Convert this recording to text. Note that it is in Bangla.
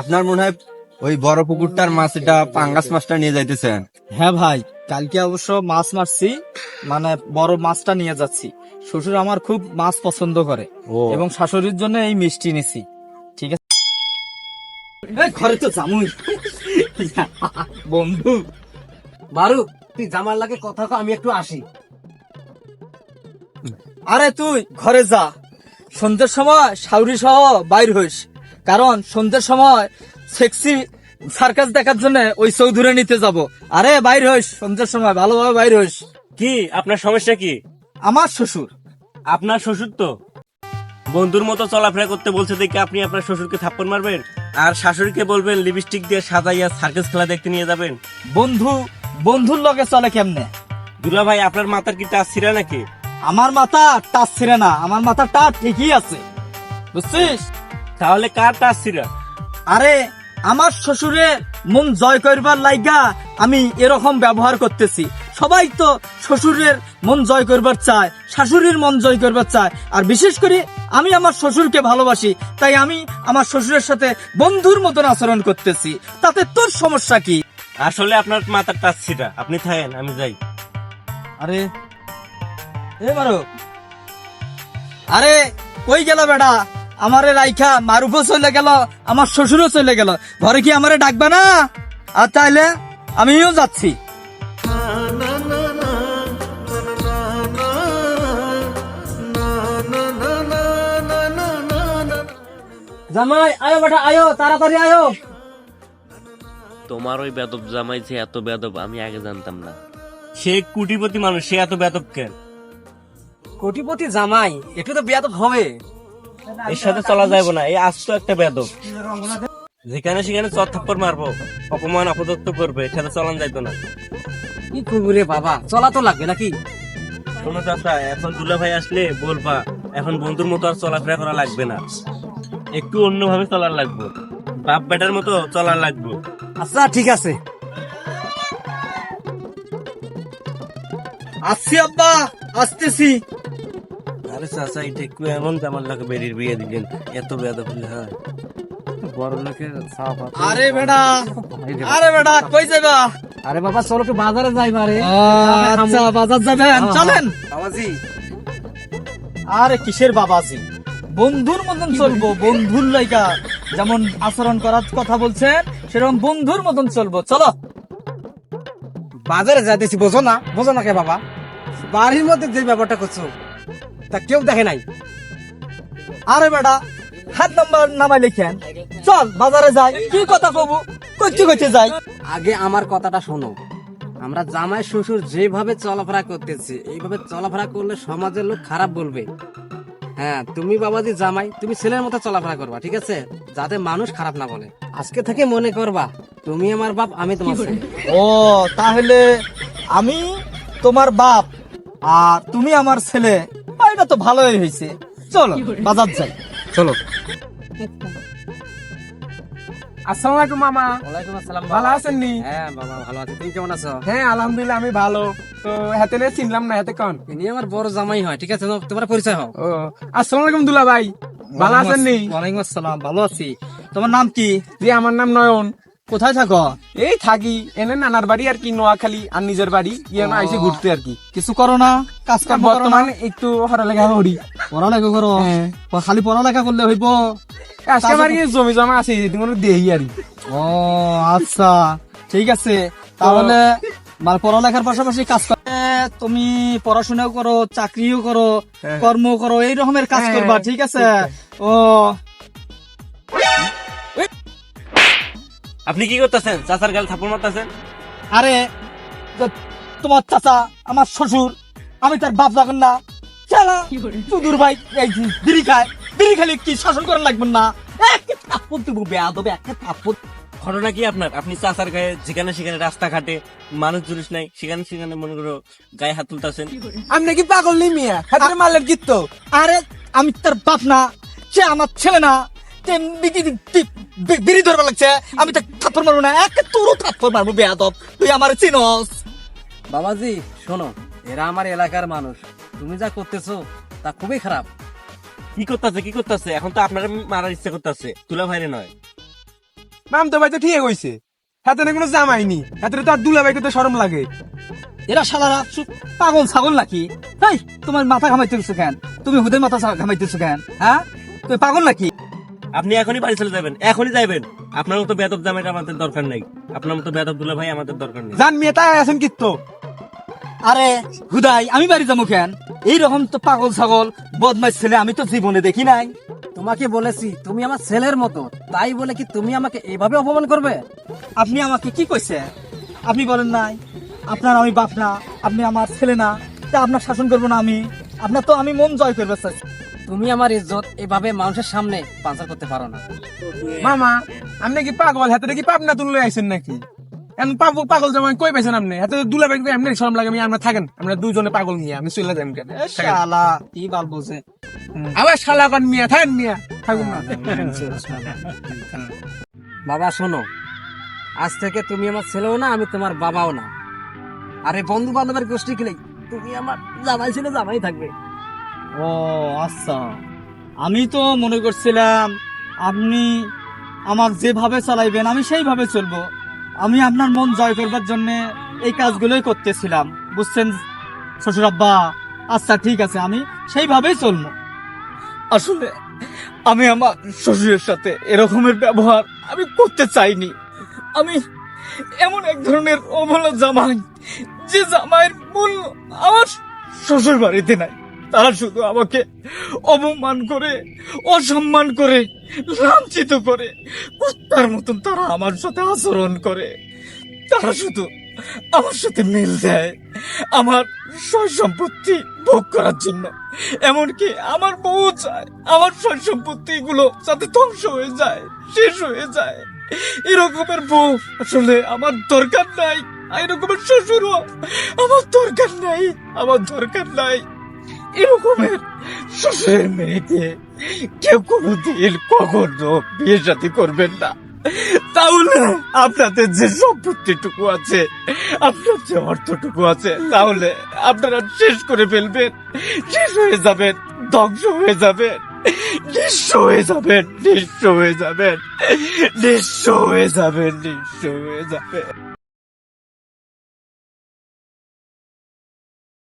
আপনার মনে হয় ওই বড় পুকুরটার মাছ, এটা পাঙ্গাস মাছটা নিয়ে যাইতেছেন? হ্যাঁ ভাই, কালকে অবশ্য মাছ মারছি, মানে বড় মাছটা নিয়ে যাচ্ছি। শ্বশুর আমার খুব মাছ পছন্দ করে ও। এবং শাশুড়ির জন্য এই মিষ্টি নিছি। ঠিক আছে, এই ঘরে তো জামুই বন্ধু। বারু, তুই জামার লাগে কথা কও, আমি একটু আসি। আরে তুই ঘরে যা, সন্ধ্যের সময় শাউরি সহ বাইর হইস, কারণ সন্ধ্যের সময় সেক্সি সার্কাস দেখার জন্য ওই চৌধুরী নিতে যাব। আরে বাইর হইস, সন্ধ্যের সময় ভালোভাবে বাইর হইস। কি আপনার সমস্যা কি? আমার শ্বশুর। আপনার শ্বশুর তো বন্ধুর মতো চলাফেরা করতে বলছে দেখে আপনি আপনার শ্বশুরকে থাপ্পড় মারবেন, আর শাশুড়িকে বলবেন লিপস্টিক দিয়ে সাজাইয়া সার্কাস খেলা দেখতে নিয়ে যাবেন? বন্ধু বন্ধুর লগে চলে কেমনে? দুলা ভাই, আপনার মাথার কি টাচ ছিঁড়া নাকি? আমার মাথা টাচ ছিঁড়ে না, আমার মাথাটা ঠিকই আছে, বুঝছিস? তাহলে কার টাচ ছিঁড়া? আরে আমার শ্বশুরের মন জয় করবার লাইগা আমি এরকম ব্যবহার করতেছি। সবাই তো শ্বশুরের মন জয় করবার চায়, শাশুড়ির মন জয় করবার চায়, আর বিশেষ করে আমি আমার শ্বশুরকে ভালোবাসি, তাই আমি আমার শ্বশুরের সাথে বন্ধুর মতন আচরণ করতেছি। তাতে তোর সমস্যা কি? আসলে আপনার মাথার টাচ ছিঁড়া, আপনি থাকেন, আমি যাই। আরে এ মারো, আরে কই গেল বেটা? আমারে রাইখা মারুফও চলে গেল, আমার শ্বশুরও চলে গেল, ঘরে কি আমারে ডাকবা না? আর তাইলে আমিও যাচ্ছি। জামাই আয়ো বেটা, আয়ো তাড়াতাড়ি আয়ো। তোমার ওই বেদব জামাই যে এত বেদব আমি আগে জানতাম না। সে কোটিপতি মানুষ, সে এত বেদব কেন? কোটিপতি জামাই একটু তো বিয়া তো হবে। এর সাথে চলা যাবে না, এই আজ তো একটা বেদব। যেখানে সেখানে চর থাপ্পড় মারবো, অপমান অপদত্ত করবে, এর সাথে চলান যাইতো না। কি করবো রে বাবা, চলা তো লাগবে নাকি? শোনো চাচা, এখন দুলা ভাই আসলে বলবা এখন বন্ধুর মতো আর চলাফেরা করা লাগবে না, একটু অন্যভাবে চলার লাগবে, বাপ বেটার মতো চলার লাগবে। আচ্ছা ঠিক আছে। আসছি আব্বা, আসতেছি। আরে চাচা, এটা একটু এমন জামার লাগে বেরিয়ে বিয়ে দিলেন, এত বেদব হলে হয়? বড় লোকের আরে বেটা, আরে বেটা কই যাবা? আরে বাবা চলো একটু বাজারে যাই বারে। আচ্ছা বাজার যাবেন, চলেন। বাবাজি, আরে কিসের বাবাজি, বন্ধুর মতন চলবো, বন্ধুর লাইগা যেমন আচরণ করার কথা বলছেন সেরকম বন্ধুর মতন চলবো, চলো। বাজারে যাইতেছি, বোঝো না? বোঝো না কে বাবা? বাড়ির মধ্যে যে ব্যাপারটা করছো তা কেউ দেখে নাই। আরে বেটা, হাত নাম্বার নামাই লেখেন, চল বাজারে যাই। কি কথা কবু, কইতে কইতে যাই। আগে আমার কথাটা শোনো, আমরা জামাই শ্বশুর যেভাবে চলাফেরা করতেছি, এইভাবে চলাফেরা করলে সমাজের লোক খারাপ বলবে। হ্যাঁ, তুমি বাবাজি জামাই, তুমি ছেলের মতো চলাফেরা করবা, ঠিক আছে? যাতে মানুষ খারাপ না বলে। আজকে থেকে মনে করবা তুমি আমার বাপ, আমি তোমার ছেলে। ও তাহলে আমি তোমার বাপ আর তুমি আমার ছেলে, এটা তো ভালোই হয়েছে। চলো বাজার যাই, চলো। আসসালামু আলাইকুম মামা। ওয়ালাইকুম আসসালাম। ভালো আছেন নি? হ্যাঁ বাবা ভালো আছি, তুমি কেমন আছো? হ্যাঁ আলহামদুলিল্লাহ আমি ভালো। তো হাতে নিয়ে চিনলাম না, হাতে কোন? ইনি আমার বড় জামাই হয়, ঠিক আছে? তোমার পরিচয় হও। ও আসসালামু আলাইকুম দুলা ভাই, ভালো আছেন নি? ওয়ালাইকুম আসসালাম, ভালো আছি। তোমার নাম কি? জি আমার নাম নয়ন। কোথায় থাকো? এই থাকি এনে নানার বাড়ি আর কি, নোয়াখালী, আর নিজের বাড়ি ইয়ানো আইসি ঘুরতে আর কি। কিছু করো না, কাজ কাম করো না? বর্তমানে একটু পড়ালেখা করি। পড়ালেখা করো? হ্যাঁ। খালি পড়ালেখা করলে হইব? আজকে আমার কি জমি জমা আছে, কোনো দেহি আর কি। ও আচ্ছা, ঠিক আছে। তাহলে মানে পড়ালেখার পাশাপাশি কাজ করো। তুমি পড়াশোনাও করো, চাকরিও করো, কর্ম করো, এই রকমের কাজ হ্যাঁ, করবা, ঠিক আছে? ও আপনি কি করতেছেন? চাচার গাল থাপ্পড় মারতেছেন? আরে তোমার চাচা আমার শ্বশুর, আমি তার বাপ যখন না চালা চুদুর ভাই, এই বিড়ি খায়, বিড়ি খালি কি শাসন করা লাগবে না? একটা থাপ্পড় দিব, বেয়াদব একটা থাপ্পড়। ঘটনা কি আপনার? আপনি চাচার গায়ে যেখানে সেখানে রাস্তাঘাটে মানুষ জুলিস নাই, সেখানে সেখানে মনে করো গায়ে হাত তুলতেছেন। আমি নাকি পাগল নি মিয়া, হাতে মারলেন কিত্তো। আরে আমি তার বাপ না, সে আমার ছেলে না, বিড়ি ধরবা লাগছে, আমি তাকে থাপ্পড় মারবো না? একটা তোরও থাপ্পড় মারবো, বেয়াদব। তুই আমার চিনস? বাবাজি শোনো, এরা আমার এলাকার মানুষ, তুমি যা করতেছো তা খুবই খারাপ। কি করতেছে? কি করতেছে? এখন তো আপনার মারার ইচ্ছা করতেছে, তুলা ভাইরে নয়। মাম তো ভাই তো ঠিক হইছে, হাতে না কোনো জামাইনি, হাতে তো আর দুলা ভাইকে তো শরম লাগে। এরা শালারা পাগল ছাগল নাকি? এই তোমার মাথা ঘামাইতেছো কেন? তুমি হুদের মাথা ঘামাইতেছো কেন? হ্যাঁ, তুমি পাগল নাকি? আপনি এখনই বাড়ি চলে যাবেন, এখনই যাবেন। আপনার মতো বেদব জামাইটা আমাদের দরকার নেই, আপনার মতো বেদব দুলা ভাই আমাদের দরকার নেই। জান মেয়ে তাই আছেন কিত্তো। আরে হুদাই আমি বাড়ি যাবো কেন? এইরকম তো পাগল ছাগল বদমাইশ ছেলে আমি তো জীবনে দেখি নাই। তোমাকে বলেছি তুমি আমার ছেলের মতো, তাই বলে কি তুমি আমাকে এভাবে অপমান করবে? আপনি আমাকে কি কইছে? আপনি বলেন নাই আপনার আমি বাপ না, আপনি আমার ছেলে না, তা আপনার শাসন করবো না আমি? আপনার তো আমি মন জয় করবে চাইছি। তুমি আমার ইজ্জত এভাবে মানুষের সামনে পাঞ্চার করতে পারো না। মামা আপনি কি পাগল, হাতে কি পাপ না তুলে আইছেন নাকি? এখন পাগল জামাই কই পাইছেন আপনি? হাতে দুলা ভাইকে এমনি শরম লাগে, আমি আমরা থাকেন, আমরা দুজনে পাগল নিয়ে আমি চলে যাই কেন? শালা কি বাল বোঝে। আবার শালা কান মিয়া থাকেন, মিয়া থাকুন না। বাবা শোনো, আজ থেকে তুমি আমার ছেলেও না, আমি তোমার বাবাও না। আরে বন্ধু বান্ধবের গোষ্ঠী খেলেই তুমি আমার জামাই ছিল, জামাই থাকবে। ও আচ্ছা, আমি তো মনে করছিলাম আপনি আমার যেভাবে চালাইবেন আমি সেইভাবে চলবো। আমি আপনার মন জয় করবার জন্য এই কাজগুলোই করতেছিলাম, বুঝছেন শ্বশুর আব্বা? আচ্ছা ঠিক আছে, আমি সেইভাবেই চলবো। আসলে আমি আমার শ্বশুরের সাথে এরকমের ব্যবহার আমি করতে চাইনি। আমি এমন এক ধরনের অবলা জামাই, যে জামাইয়ের মূল আমার শ্বশুর বাড়িতে নাই। তারা শুধু আমাকে অপমান করে, অসম্মান করে, লাঞ্ছিত করে, কুত্তার মতন তারা আমার সাথে আচরণ করে। তারা শুধু আমার সাথে মিল দেয় আমার সয় সম্পত্তি ভোগ করার জন্য। এমনকি আমার বউ চায় আমার সয় সম্পত্তি গুলো যাতে ধ্বংস হয়ে যায়, শেষ হয়ে যায়। এরকমের বউ আসলে আমার দরকার নাই, এরকমের শ্বশুরও আমার দরকার নাই, আমার দরকার নাই। এরকমের শ্বশুরের মেয়েকে কেউ কোনোদিন কখনো বিয়ে শাদী করবেন না। তাহলে আপনাদের যে সম্পত্তিটুকু আছে, আপনার যে অর্থটুকু আছে, তাহলে আপনারা শেষ করে ফেলবেন, শেষ হয়ে যাবেন, ধ্বংস হয়ে যাবেন, নিঃস্ব হয়ে যাবেন, নিঃস্ব হয়ে যাবেন, নিঃস্ব হয়ে যাবেন, নিঃস্ব হয়ে যাবেন।